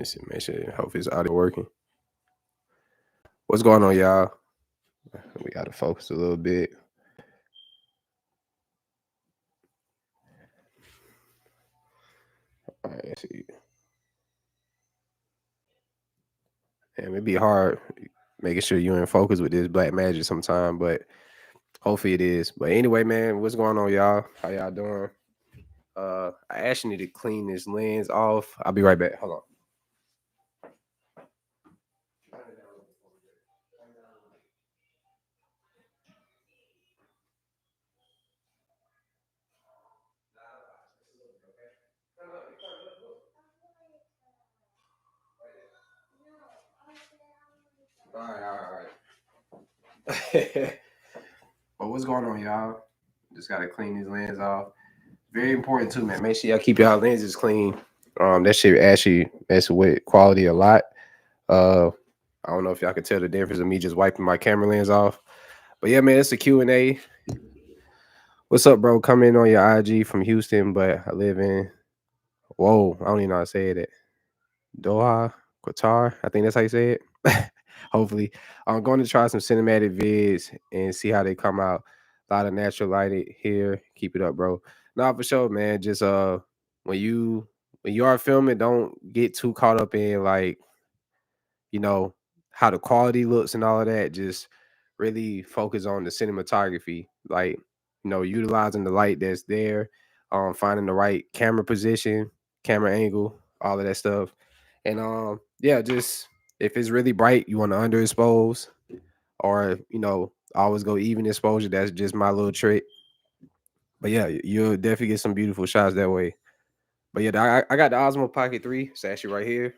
Let's see, make sure. Hope his audio working. What's going on, y'all? We gotta focus a little bit. All right, let's see. And it'd be hard making sure you're in focus with this black magic sometime, but hopefully it is. But anyway, man, what's going on, y'all? How y'all doing? I actually need to clean this lens off. I'll be right back. Hold on. All right. But what's going on, y'all? Just gotta clean these lens off. Very important too, man. Make sure y'all keep y'all lenses clean. That shit actually mess with quality a lot. Uh, I don't know if y'all can tell the difference of me just wiping my camera lens off. But yeah, man, it's a Q&A. What's up, bro? Come in on your IG from Houston, but I live in, whoa, I don't even know how to say it. Doha, Qatar. I think that's how you say it. Hopefully. I'm going to try some cinematic vids and see how they come out. A lot of natural lighting here. Keep it up, bro. Nah, for sure, man. Just when you are filming, don't get too caught up in like you know, how the quality looks and all of that. Just really focus on the cinematography, like, utilizing the light that's there, finding the right camera position, camera angle, all of that stuff. And yeah, just if it's really bright, you want to underexpose or, always go even exposure. That's just my little trick. But yeah, you'll definitely get some beautiful shots that way. But yeah, I got the Osmo Pocket 3. It's actually right here.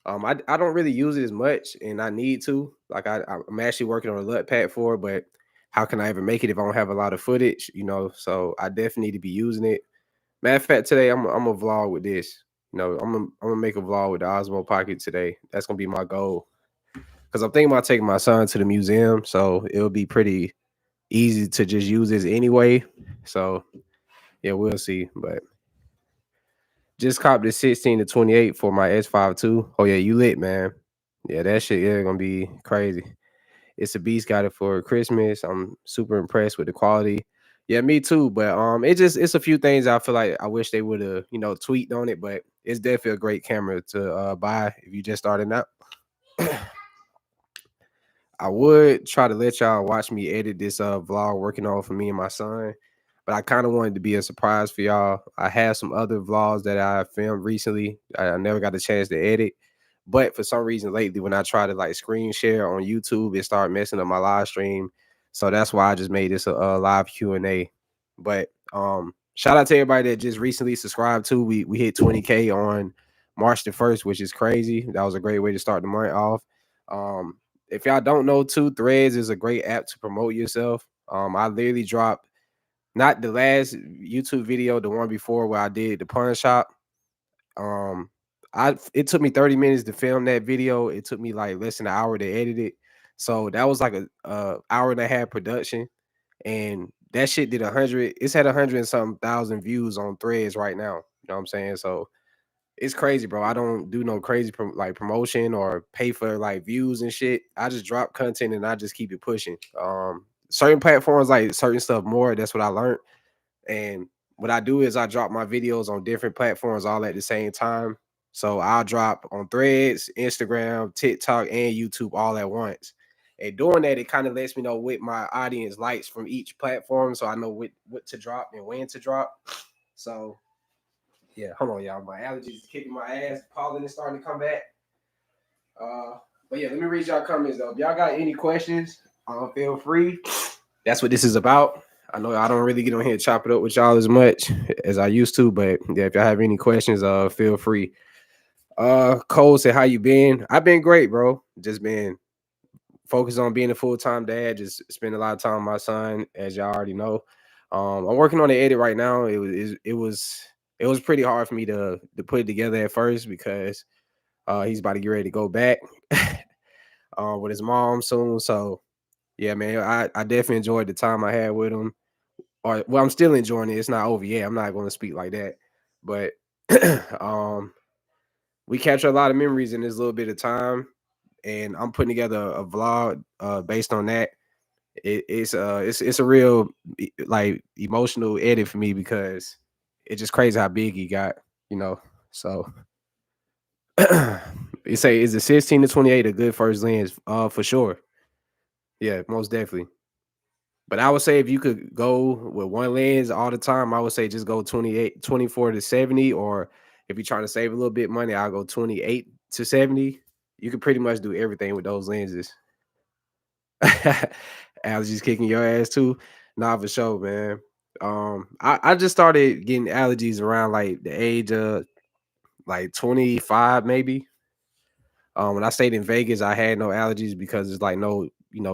I don't really use it as much, and I need to. Like I'm actually working on a LUT pack for it, but how can I ever make it if I don't have a lot of footage? So I definitely need to be using it. Matter of fact, today I'm a vlog with this. I'm gonna make a vlog with the Osmo Pocket today. That's gonna be my goal because I'm thinking about taking my son to the museum, so it'll be pretty easy to just use this anyway. So yeah, we'll see. But just copped the 16 to 28 for my S5 too. Oh yeah, you lit, man. Yeah, that shit yeah gonna be crazy. It's a beast. Got it for Christmas. I'm super impressed with the quality. Yeah, me too. But it's a few things I feel like I wish they would have tweaked on it. But it's definitely a great camera to buy if you just starting out. I would try to let y'all watch me edit this vlog working on for me and my son, but I kind of wanted to be a surprise for y'all. I have some other vlogs that I filmed recently. I never got a chance to edit, but for some reason lately, when I try to like screen share on YouTube, it started messing up my live stream. So that's why I just made this a live Q&A. But shout out to everybody that just recently subscribed to. We hit 20K on March the 1st, which is crazy. That was a great way to start the month off. Um, if y'all don't know too, Threads is a great app to promote yourself. I literally dropped not the last YouTube video, the one before where I did the pawn shop. Um, it took me 30 minutes to film that video. It took me like less than an hour to edit it. So that was like a hour and a half production, and that shit did 100. It's had 100 and something thousand views on Threads right now. You know what I'm saying? So it's crazy, bro. I don't do no crazy like promotion or pay for like views and shit. I just drop content and I just keep it pushing. Certain platforms like certain stuff more. That's what I learned. And what I do is I drop my videos on different platforms all at the same time. So I'll drop on Threads, Instagram, TikTok, and YouTube all at once. And doing that, it kind of lets me know what my audience likes from each platform, so I know what to drop and when to drop. So yeah, hold on, y'all. My allergies is kicking my ass. Pollen is starting to come back. Uh, but yeah, let me read y'all comments though. If y'all got any questions, feel free. That's what this is about. I know I don't really get on here and chop it up with y'all as much as I used to, but yeah, if y'all have any questions, feel free. Cole said, "How you been?" I've been great, bro. Just been focused on being a full-time dad. Just spend a lot of time with my son, as y'all already know. I'm working on the edit right now. It was pretty hard for me to put it together at first because he's about to get ready to go back with his mom soon. So yeah, man, I definitely enjoyed the time I had with him. Or well, I'm still enjoying it. It's not over yet. I'm not going to speak like that, but um, we capture a lot of memories in this little bit of time, and I'm putting together a vlog based on that. It's a real like emotional edit for me because it's just crazy how big he got, you know. So you say is the 16 to 28 a good first lens? For sure. Yeah, most definitely. But I would say if you could go with one lens all the time, I would say just go 28, 24 to 70. Or if you're trying to save a little bit money, I'll go 28 to 70. You can pretty much do everything with those lenses. Allergies kicking your ass too. Nah, for sure, man. I just started getting allergies around like the age of like 25, maybe. When I stayed in Vegas, I had no allergies because it's like no,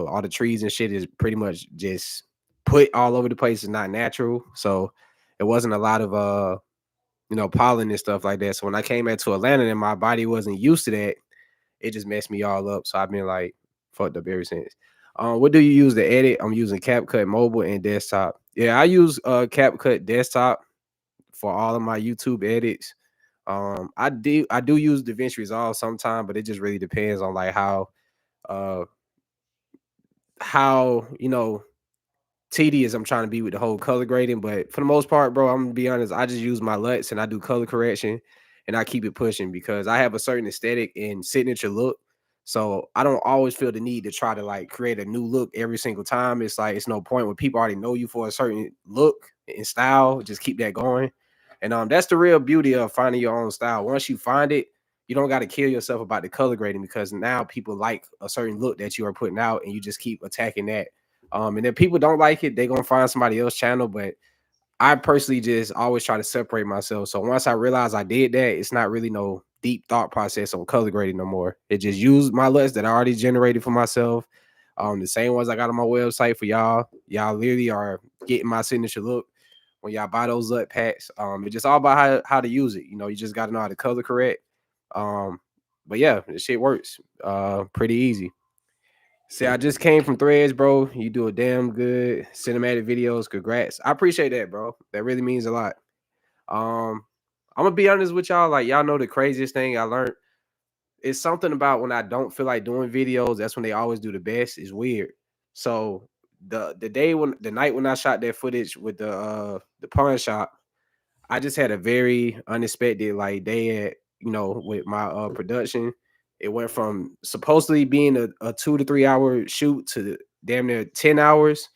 all the trees and shit is pretty much just put all over the place. It's not natural. So it wasn't a lot of pollen and stuff like that. So when I came back to Atlanta and my body wasn't used to that, it just messed me all up. So I've been like fucked up ever since. What do you use to edit? I'm using CapCut mobile and desktop. Yeah, I use CapCut desktop for all of my YouTube edits. I do use DaVinci Resolve sometime, but it just really depends on like uh how tedious I'm trying to be with the whole color grading. But for the most part, bro, I'm gonna be honest, I just use my LUTs and I do color correction and I keep it pushing because I have a certain aesthetic and signature look. So I don't always feel the need to try to like create a new look every single time. It's like it's no point when people already know you for a certain look and style. Just keep that going. And that's the real beauty of finding your own style. Once you find it, you don't got to kill yourself about the color grading because now people like a certain look that you are putting out and you just keep attacking that. And if people don't like it, they're gonna find somebody else channel. But I personally just always try to separate myself. So once I realized I did that, it's not really no deep thought process on color grading no more. It just used my LUTs that I already generated for myself. The same ones I got on my website for y'all. Y'all literally are getting my signature look when y'all buy those LUT packs. It's just all about how to use it. You just got to know how to color correct. Um, but yeah, this shit works. Pretty easy. See, I just came from Threads, bro. You do a damn good cinematic videos. Congrats. I appreciate that, bro. That really means a lot. Um, I'm gonna be honest with y'all. Like, y'all know the craziest thing I learned is something about when I don't feel like doing videos, that's when they always do the best. It's weird. So the night when I shot that footage with the pawn shop, I just had a very unexpected like day at with my production. It went from supposedly being a 2 to 3 hour shoot to damn near 10 hours.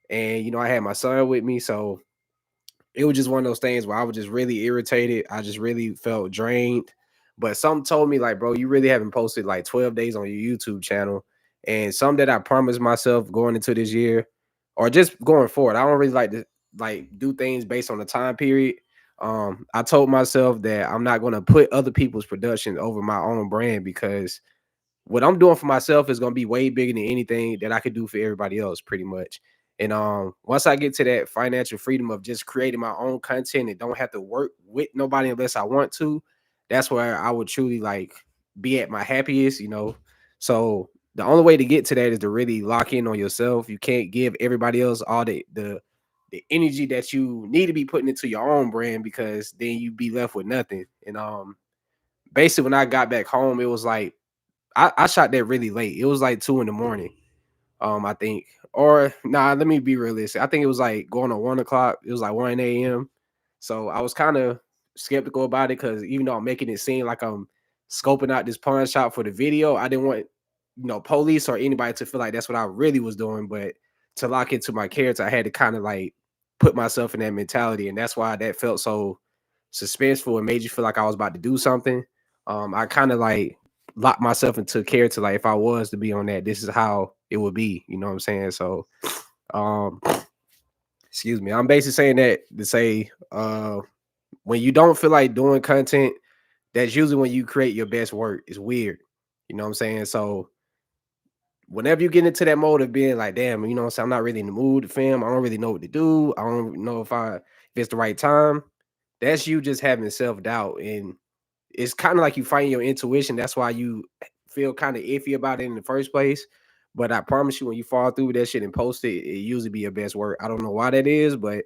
And I had my son with me, so it was just one of those things where I was just really irritated. I just really felt drained. But something told me, like, bro, you really haven't posted like 12 days on your YouTube channel. And some that I promised myself going into this year, or just going forward. I don't really like to like do things based on the time period. I told myself that I'm not gonna put other people's production over my own brand because what I'm doing for myself is gonna be way bigger than anything that I could do for everybody else, pretty much. And once I get to that financial freedom of just creating my own content and don't have to work with nobody unless I want to, that's where I would truly like be at my happiest. So the only way to get to that is to really lock in on yourself. You can't give everybody else all the energy that you need to be putting into your own brand because then you be left with nothing. And basically when I got back home, it was like I shot that really late. It was like 2 in the morning. I think. Or nah, let me be realistic. I think it was like going on 1 o'clock. It was like 1 a.m. So I was kind of skeptical about it because even though I'm making it seem like I'm scoping out this pawn shop for the video, I didn't want police or anybody to feel like that's what I really was doing. But to lock into my character, I had to kind of like put myself in that mentality, and that's why that felt so suspenseful and made you feel like I was about to do something. I kind of like lock myself into character. Like if I was to be on that, this is how it would be. You know what I'm saying? So, um, excuse me. I'm basically saying that to say, when you don't feel like doing content, that's usually when you create your best work. It's weird. You know what I'm saying? So whenever you get into that mode of being like, damn, what I'm saying, I'm not really in the mood to film. I don't really know what to do. I don't know if it's the right time. That's you just having self-doubt. And it's kind of like you fighting your intuition. That's why you feel kind of iffy about it in the first place. But I promise you, when you fall through that shit and post it, it usually be your best work. I don't know why that is, but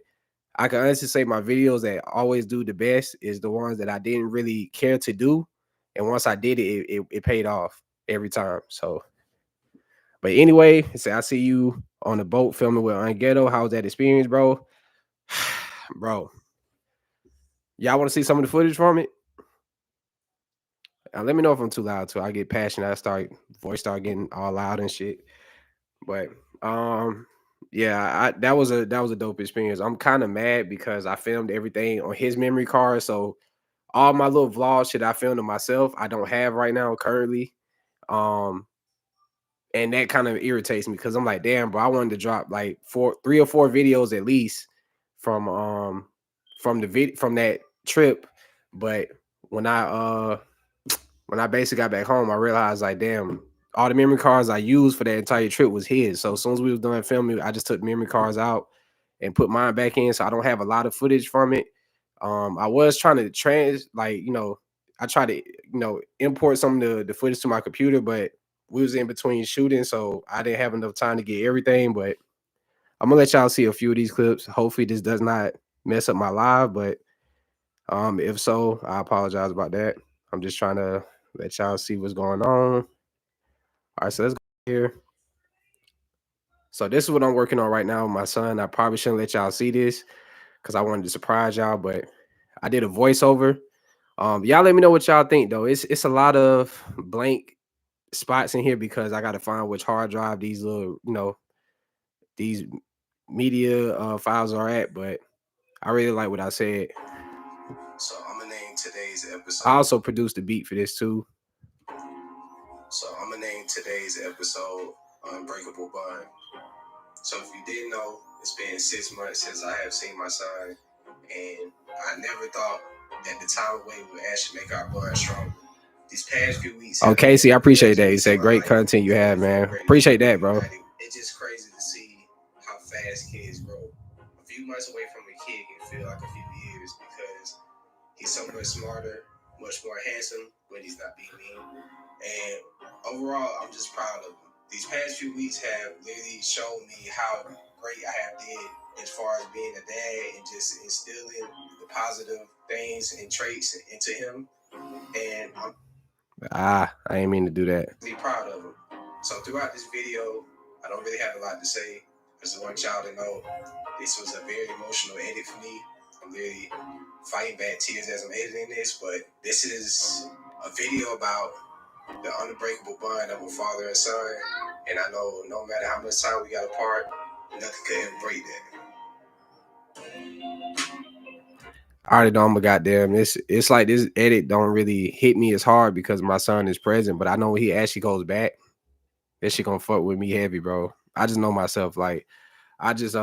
I can honestly say my videos that always do the best is the ones that I didn't really care to do. And once I did it, it paid off every time. So, but anyway, say I see you on the boat filming with Unghetto. How's that experience, bro? Bro, y'all want to see some of the footage from it? Let me know if I'm too loud too. I get passionate. Voice start getting all loud and shit. But um, yeah, that was a dope experience. I'm kind of mad because I filmed everything on his memory card. So all my little vlog shit I filmed to myself, I don't have right now currently. Um, and that kind of irritates me because I'm like, damn, bro, I wanted to drop like 3 or 4 videos at least from from that trip. But when I basically got back home, I realized like, damn, all the memory cards I used for that entire trip was his. So as soon as we was done filming, I just took memory cards out and put mine back in. So I don't have a lot of footage from it. I was trying to I tried to, import some of the footage to my computer, but we was in between shooting, so I didn't have enough time to get everything. But I'm gonna let y'all see a few of these clips. Hopefully this does not mess up my live, but if so, I apologize about that. I'm just trying to let y'all see what's going on. All right, so let's go here. So this is what I'm working on right now with my son. I probably shouldn't let y'all see this because I wanted to surprise y'all, but I did a voiceover. Y'all let me know what y'all think though. It's a lot of blank spots in here because I got to find which hard drive these little, these media files are at. But I really like what I said. So I'm gonna name today's episode. I also produced the beat for this too. So I'm gonna name today's episode Unbreakable Bond. So if you didn't know, it's been 6 months since I have seen my son, and I never thought that the time away would actually make our bond stronger. These past few weeks. Oh, Casey, I appreciate that. You said great content you have, man. Appreciate that, bro. It's just crazy to see how fast kids grow. A few months away from a kid can feel like a few years because he's so much smarter, much more handsome when he's not being mean. And overall, I'm just proud of him. These past few weeks have literally shown me how great I have did as far as being a dad and just instilling the positive things and traits into him. And I ain't mean to do that. Be proud of him. So throughout this video, I don't really have a lot to say. I just want y'all to know this was a very emotional edit for me. I'm really fighting back tears as I'm editing this, but this is a video about the unbreakable bond of a father and son. And I know no matter how much time we got apart, nothing could ever break that. I already know I'm a goddamn. It's like this edit don't really hit me as hard because my son is present, but I know when he actually goes back, that shit gonna fuck with me heavy, bro. I just know myself. Like, I just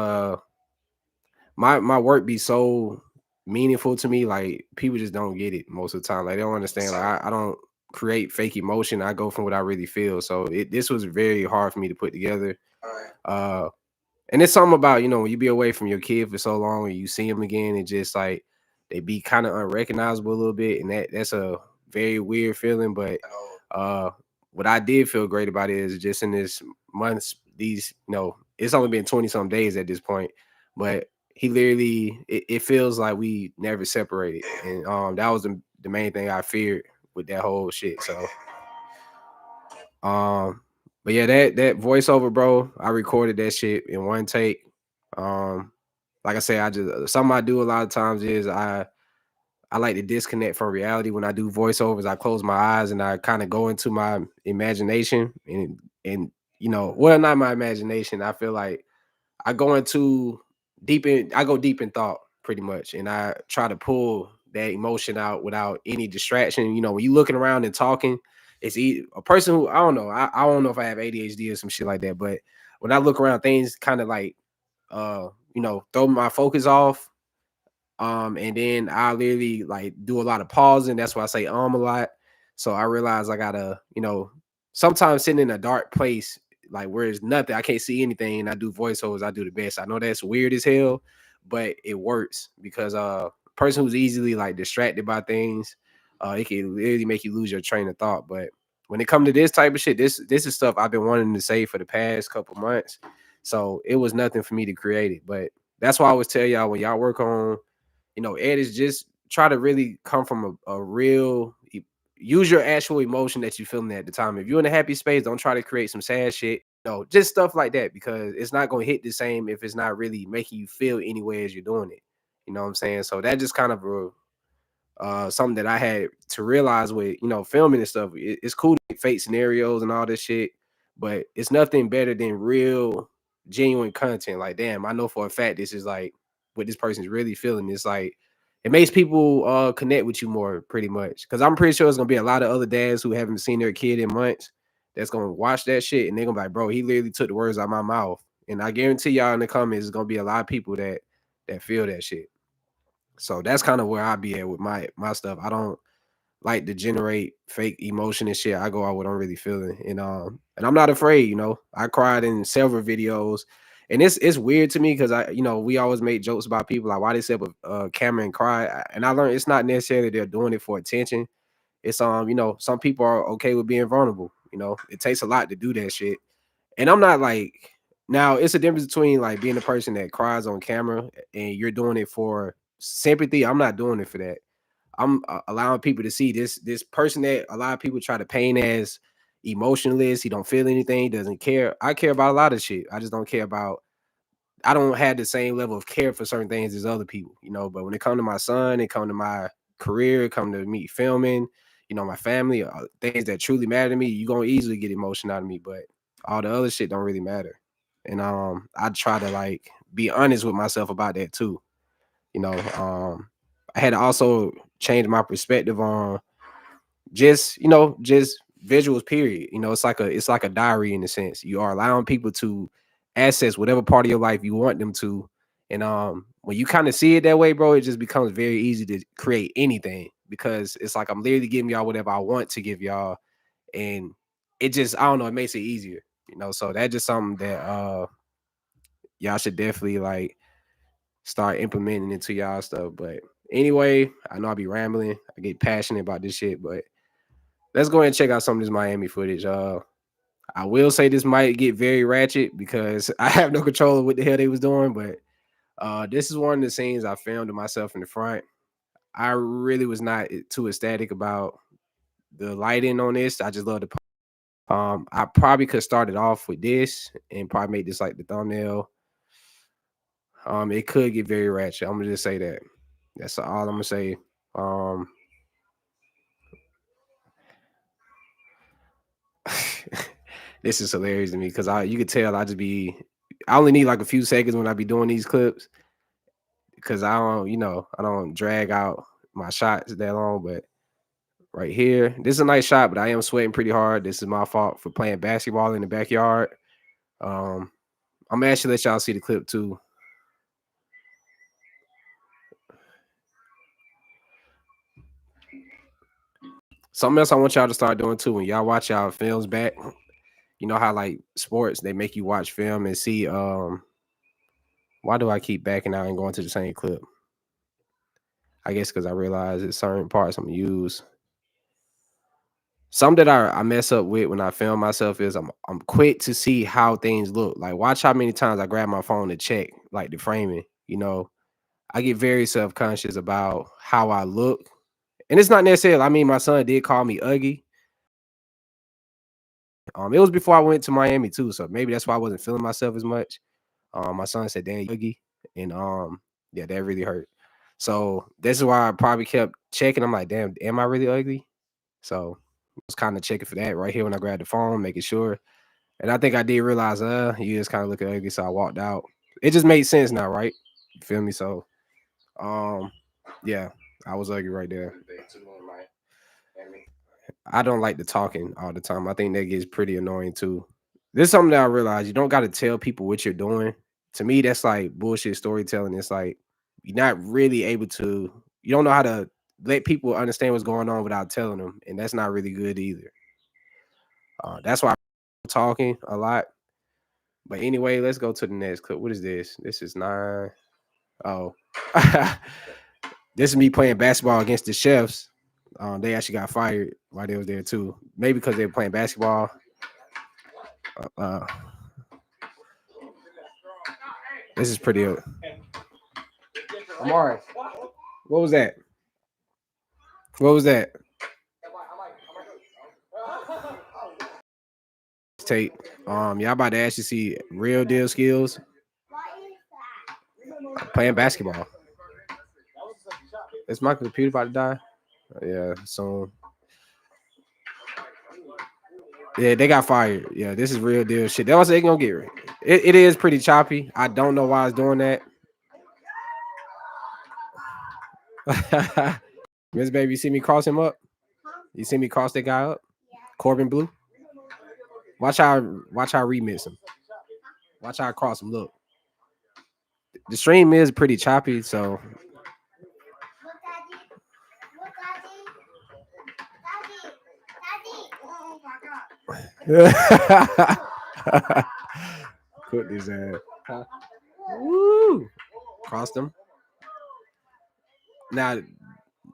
my work be so meaningful to me. Like, people just don't get it most of the time. Like, they don't understand. Like, I don't create fake emotion. I go from what I really feel. So this was very hard for me to put together. And it's something about, when you be away from your kid for so long and you see them again, and just like they be kind of unrecognizable a little bit, and that's a very weird feeling. But what I did feel great about it is just in this months, it's only been 20 some days at this point, but he literally it feels like we never separated, and that was the main thing I feared with that whole shit. So but yeah, that voiceover, bro, I recorded that shit in one take. Like I say, something I do a lot of times is I like to disconnect from reality when I do voiceovers. I close my eyes and I kind of go into my imagination and well, not my imagination. I feel like I go deep in thought pretty much, and I try to pull that emotion out without any distraction. When you looking around and talking, it's a person who I don't know. I don't know if I have ADHD or some shit like that, but when I look around, things kind of like throw my focus off. And then I literally like do a lot of pausing. That's why I say a lot. So I realize I gotta, sometimes sitting in a dark place, like where there's nothing, I can't see anything, and I do voiceovers, I do the best. I know that's weird as hell, but it works because person who's easily like distracted by things, it can literally make you lose your train of thought. But when it comes to this type of shit, this is stuff I've been wanting to say for the past couple months. So it was nothing for me to create it. But that's why I always tell y'all when y'all work on edits, just try to really come from a real use your actual emotion that you're feeling at the time. If you're in a happy space, don't try to create some sad shit. No, just stuff like that because it's not gonna hit the same if it's not really making you feel any way as you're doing it. You know what I'm saying? So that just kind of something that I had to realize with filming and stuff. It's cool to make fake scenarios and all this shit, but it's nothing better than real, genuine content. Like, damn, I know for a fact this is like what this person's really feeling. It's like it makes people connect with you more, pretty much. Because I'm pretty sure there's gonna be a lot of other dads who haven't seen their kid in months that's gonna watch that shit and they're gonna be like, bro, he literally took the words out of my mouth. And I guarantee y'all in the comments, there's gonna be a lot of people that feel that shit. So that's kind of where I be at with my stuff. I don't like to generate fake emotion and shit. I go out what I'm really feeling, and I'm not afraid. I cried in several videos, and it's weird to me because we always make jokes about people like why they set up a camera and cry, and I learned it's not necessarily they're doing it for attention. It's some people are okay with being vulnerable. It takes a lot to do that shit, and I'm not like now. It's a difference between like being a person that cries on camera and you're doing it for sympathy. I'm not doing it for that. I'm allowing people to see this person that a lot of people try to paint as emotionless. He don't feel anything, doesn't care. I care about a lot of shit. I just don't care about. I don't have the same level of care for certain things as other people. But when it comes to my son, it come to my career, it come to me filming, my family, things that truly matter to me, you gonna easily get emotion out of me. But all the other shit don't really matter. And I try to like be honest with myself about that too. You know, I had to also change my perspective on just visuals. Period. It's like a diary in a sense. You are allowing people to access whatever part of your life you want them to, and when you kind of see it that way, bro, it just becomes very easy to create anything because it's like I'm literally giving y'all whatever I want to give y'all, and it just I don't know, it makes it easier. So that's just something that y'all should definitely like start implementing into y'all stuff. But anyway, I know I be rambling. I get passionate about this shit, but let's go ahead and check out some of this Miami footage. I will say this might get very ratchet because I have no control of what the hell they was doing, but this is one of the scenes I filmed of myself in the front. I really was not too ecstatic about the lighting on this. I just love the I probably could start it off with this and probably make this like the thumbnail. It could get very ratchet. I'm gonna just say that. That's all I'm gonna say. Um, this is hilarious to me because you could tell I only need like a few seconds when I be doing these clips because I don't drag out my shots that long. But right here, this is a nice shot, but I am sweating pretty hard. This is my fault for playing basketball in the backyard. Um, I'm gonna actually let y'all see the clip too. Something else I want y'all to start doing too when y'all watch y'all films back. You know how like sports they make you watch film and see why do I keep backing out and going to the same clip? I guess because I realize it's certain parts I'm gonna use. Something that I mess up with when I film myself is I'm quick to see how things look. Like watch how many times I grab my phone to check like the framing. I get very self-conscious about how I look. And it's not necessarily, I mean, my son did call me ugly. It was before I went to Miami too, so maybe that's why I wasn't feeling myself as much. My son said, "Dang, you ugly," and yeah, that really hurt. So this is why I probably kept checking. I'm like, "Damn, am I really ugly?" So I was kind of checking for that right here when I grabbed the phone, making sure. And I think I did realize, you just kind of looking ugly, so I walked out. It just made sense now, right? You feel me? So, um, yeah, I was ugly right there. I don't like the talking all the time. I think that gets pretty annoying too. This is something that I realized you don't got to tell people what you're doing. To me, that's like bullshit storytelling. It's like you're not really able to, you don't know how to let people understand what's going on without telling them. And that's not really good either. That's why I'm talking a lot. But anyway, let's go to the next clip. What is this? This is 9. Oh, this is me playing basketball against the chefs. They actually got fired while they was there too. Maybe because they were playing basketball. Uh, this is pretty. Amari, what was that? What was that? mixtape. Y'all about to actually see real deal skills playing basketball. Is my computer about to die? Yeah, so yeah, they got fired. Yeah, this is real deal shit. That was they gonna get it. It is pretty choppy. I don't know why it's doing that. Miss Baby, you see me cross him up? You see me cross that guy up? Corbin Blue. Watch how I remix him. Watch how I cross him. Look, the stream is pretty choppy, so cook this ass. Huh? Woo! Crossed him. Now,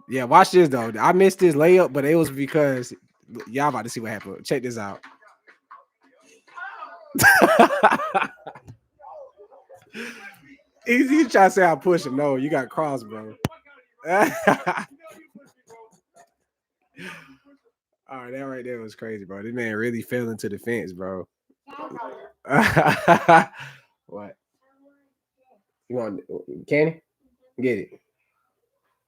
yeah, watch this though. I missed this layup, but it was because y'all about to see what happened. Check this out. Easy try to say I push him. No, you got cross, bro. All right, that right there was crazy, bro. This man really fell into the fence, bro. What? You want candy? Get it.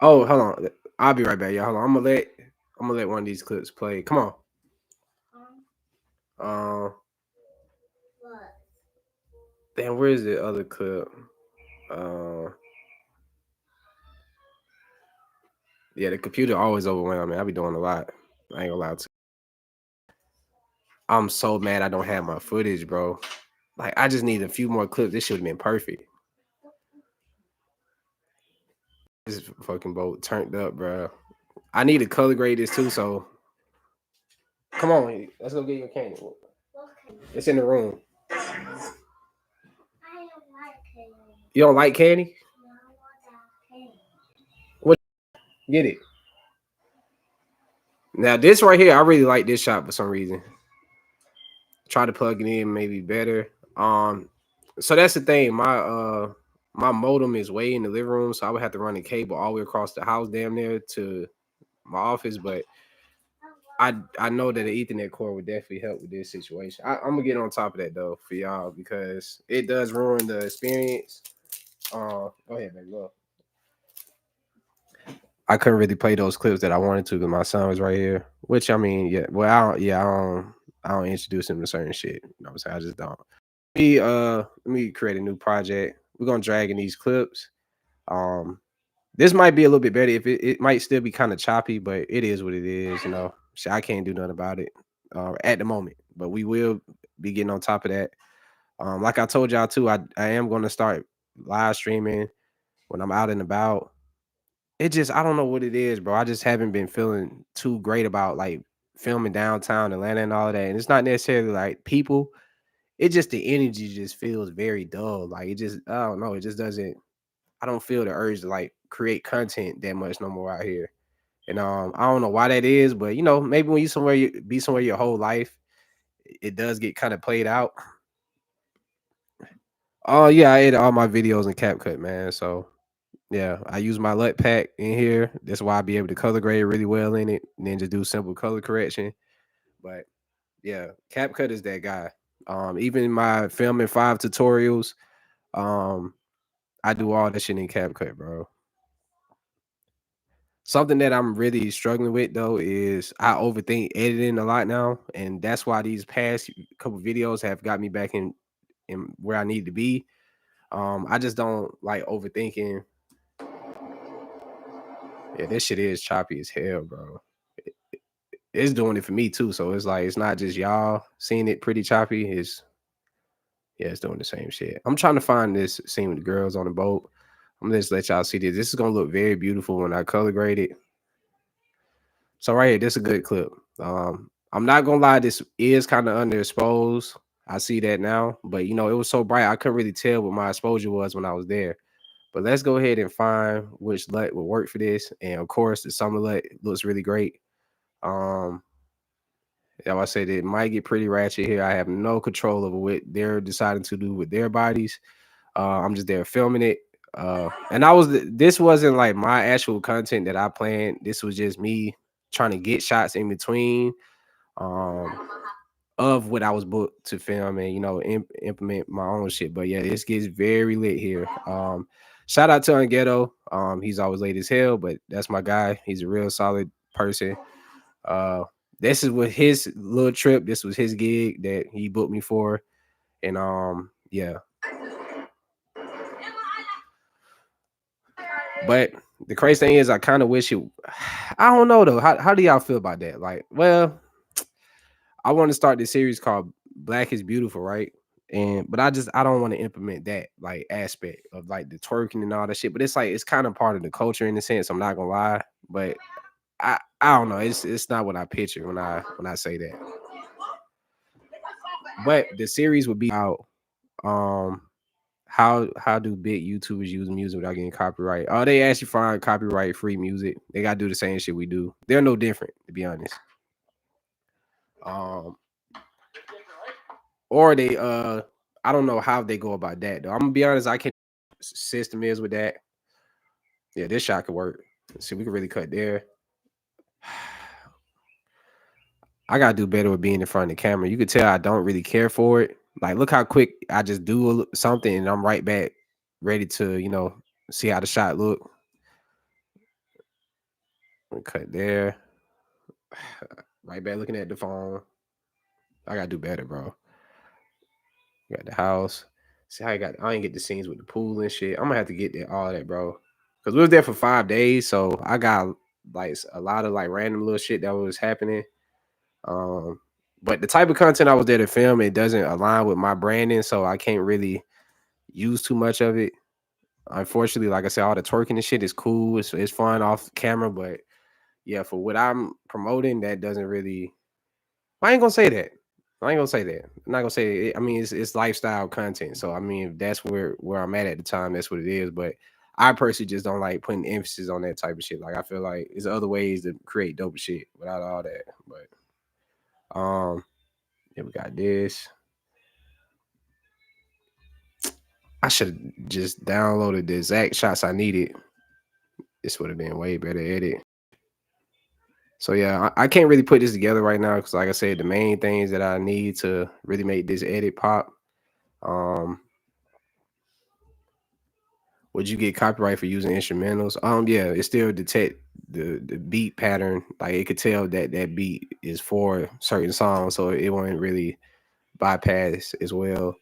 Oh, hold on. I'll be right back, y'all. Hold on. I'm gonna let one of these clips play. Come on. Damn, where's the other clip? Yeah, the computer always overwhelmed me. I be doing a lot. I ain't gonna lie to you. I'm so mad I don't have my footage, bro. Like, I just need a few more clips. This should have been perfect. This fucking boat turned up, bro. I need to color grade this too, so come on, let's go get your candy. It's in the room. You don't like candy? What? Get it. Now this right here, I really like this shot for some reason. Try to plug it in, maybe better. So that's the thing. My modem is way in the living room, so I would have to run the cable all the way across the house, damn near to my office. But I know that the Ethernet cord would definitely help with this situation. I'm gonna get on top of that though for y'all because it does ruin the experience. Go ahead, baby. Go. I couldn't really play those clips that I wanted to because my son was right here. Which I mean, yeah. Well, I don't introduce him to certain shit. You know what I'm saying? I just don't. Let me create a new project. We're gonna drag in these clips. Um, this might be a little bit better. If it might still be kind of choppy, but it is what it is. You know, so I can't do nothing about it at the moment. But we will be getting on top of that. Like I told y'all too, I am gonna start live streaming when I'm out and about. It just I don't know what it is, bro. I just haven't been feeling too great about like filming downtown Atlanta and all of that. And it's not necessarily like people. It just the energy just feels very dull. Like it just I don't know. It just doesn't. I don't feel the urge to like create content that much no more out here. And I don't know why that is, but you know maybe when you be somewhere your whole life, it does get kind of played out. Oh yeah, I edit all my videos in CapCut, man. So yeah, I use my LUT pack in here. That's why I be able to color grade really well in it, and then just do simple color correction. But yeah, CapCut is that guy. Even my filming 5 tutorials, um, I do all that shit in CapCut, bro. Something that I'm really struggling with though is I overthink editing a lot now, and that's why these past couple videos have got me back in where I need to be. I just don't like overthinking. Yeah, this shit is choppy as hell, bro. It's doing it for me too. So it's like it's not just y'all seeing it pretty choppy. It's doing the same shit. I'm trying to find this scene with the girls on the boat. I'm gonna just let y'all see this. This is gonna look very beautiful when I color grade it. So right here, this is a good clip. I'm not gonna lie, this is kind of underexposed. I see that now, but you know, it was so bright I couldn't really tell what my exposure was when I was there. But let's go ahead and find which LUT will work for this. And of course, the summer LUT looks really great. Um, yeah, I said it might get pretty ratchet here. I have no control over what they're deciding to do with their bodies. I'm just there filming it. And this wasn't like my actual content that I planned. This was just me trying to get shots in between. Um, of what I was booked to film and implement my own shit. But yeah, this gets very lit here. Shout out to Unghetto. He's always late as hell, but that's my guy. He's a real solid person. Uh, this is with his little trip. This was his gig that he booked me for, and yeah. But the crazy thing is, I kind of wish it. I don't know though. How do y'all feel about that? Like, well, I want to start this series called Black is Beautiful, right? And but I don't want to implement that like aspect of like the twerking and all that shit. But it's like it's kind of part of the culture in a sense. I'm not gonna lie, but I don't know. It's not what I picture when I say that. But the series would be out. Um, how do big YouTubers use music without getting copyright? Oh, they actually find copyright free music. They gotta do the same shit we do. They're no different, to be honest. Um, or they I don't know how they go about that though. I'm gonna be honest, I can't system is with that. Yeah, this shot could work. See, we can really cut there. I gotta do better with being in front of the camera. You could tell I don't really care for it. Like, look how quick I just do something and I'm right back, ready to see how the shot look. Cut there. Right back looking at the phone. I gotta do better, bro. Got the house. See how I ain't get the scenes with the pool and shit. I'm gonna have to get there, all that, bro. Cause we was there for 5 days, so I got like a lot of like random little shit that was happening. Um, but the type of content I was there to film, it doesn't align with my branding, so I can't really use too much of it. Unfortunately, like I said, all the twerking and shit is cool. It's fun off camera, but yeah, for what I'm promoting, that doesn't really. I ain't gonna say that. I ain't gonna say that. I'm not gonna say it. I mean, it's lifestyle content. So I mean, if that's where I'm at the time, that's what it is. But I personally just don't like putting emphasis on that type of shit. Like I feel like there's other ways to create dope shit without all that. But yeah, we got this. I should have just downloaded the exact shots I needed. This would have been way better edit. So yeah, I can't really put this together right now because, like I said, the main things that I need to really make this edit pop. Um, would you get copyright for using instrumentals? Yeah, it still detect the beat pattern. Like it could tell that that beat is for certain songs, so it won't really bypass as well.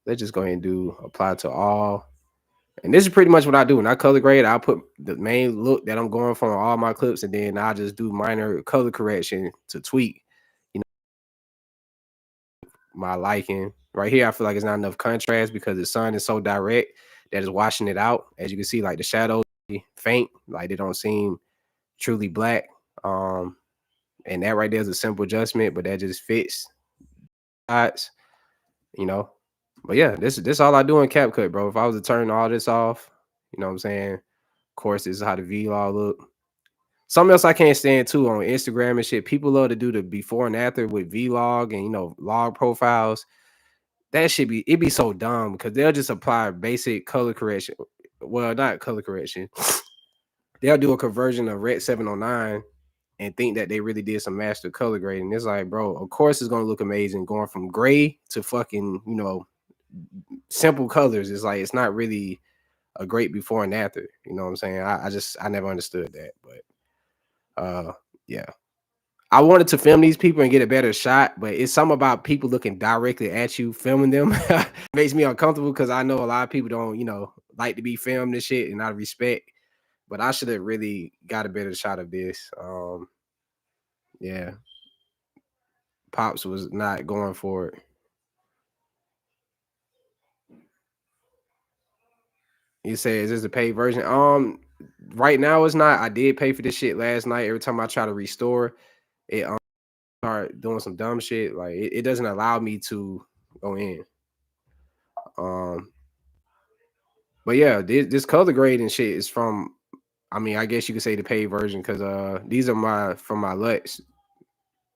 Let's just go ahead and do apply to all. And this is pretty much what I do. When I color grade, I'll put the main look that I'm going for on all my clips, and then I'll just do minor color correction to tweak, my liking. Right here, I feel like it's not enough contrast because the sun is so direct that it's washing it out. As you can see, like the shadows faint, like they don't seem truly black. Um, and that right there is a simple adjustment, but that just fits sides, you know. But yeah, this all I do in CapCut, bro. If I was to turn all this off, you know what I'm saying? Of course, this is how the vlog look. Something else I can't stand too on Instagram and shit. People love to do the before and after with vlog and log profiles. That should be it be so dumb because they'll just apply basic color correction. Well, not color correction. They'll do a conversion of Red 709 and think that they really did some master color grading. It's like, bro, of course it's gonna look amazing going from gray to fucking, simple colors. It's like it's not really a great before and after. You know what I'm saying? I never understood that. But yeah. I wanted to film these people and get a better shot, but it's something about people looking directly at you filming them makes me uncomfortable because I know a lot of people don't, like to be filmed and shit, and I respect. But I should have really got a better shot of this. Yeah, Pops was not going for it. He said, "Is this a paid version?" Right now it's not. I did pay for this shit last night. Every time I try to restore it, start doing some dumb shit. Like it doesn't allow me to go in. Um, But yeah, this color grade and shit is from. I mean, I guess you could say the paid version because these are my from my Luts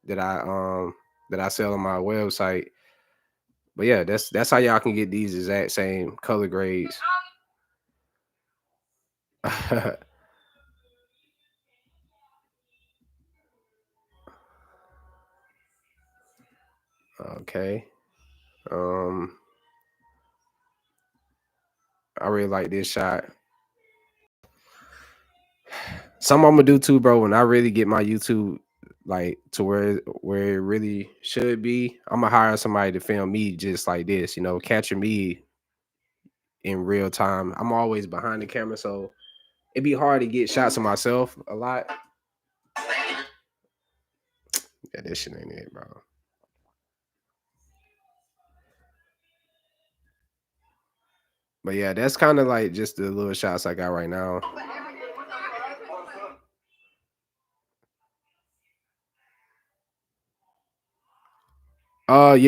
that I sell on my website. But yeah, that's how y'all can get these exact same color grades. Okay. Um, I really like this shot. Something I'm gonna do too, bro. When I really get my YouTube like to where it really should be, I'm gonna hire somebody to film me just like this. Capture me in real time. I'm always behind the camera, so it'd be hard to get shots of myself a lot. Yeah, this shit ain't it, bro. But yeah, that's kind of like just the little shots I got right now.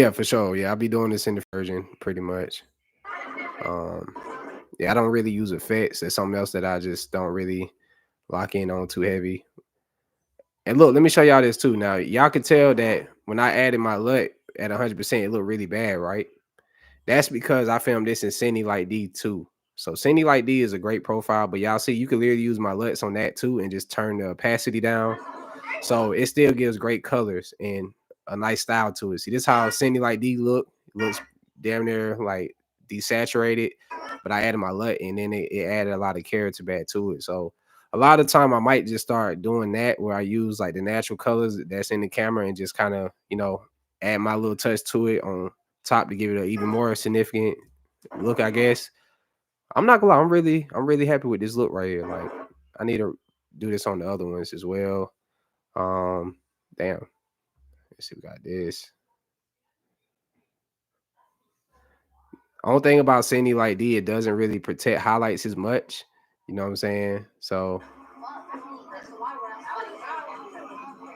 Yeah, for sure. Yeah, I'll be doing this in the version pretty much. Um, yeah, I don't really use effects. That's something else that I just don't really lock in on too heavy. And look, let me show y'all this too. Now, y'all can tell that when I added my LUT at 100%, it looked really bad, right? That's because I filmed this in Cindy Light D too. So Cindy Light D is a great profile, but y'all see you can literally use my LUTs on that too and just turn the opacity down. So it still gives great colors and a nice style to it. See, this is how Cindy Light D look. It looks damn near like desaturated, but I added my LUT and then it added a lot of character back to it. So a lot of time I might just start doing that where I use like the natural colors that's in the camera and just kind of, add my little touch to it on top to give it an even more significant look, I guess. I'm not gonna lie, I'm really happy with this look right here. Like I need to do this on the other ones as well. Um, damn. Let's see, we got this. Only thing about Sandy Light D, it doesn't really protect highlights as much. You know what I'm saying? So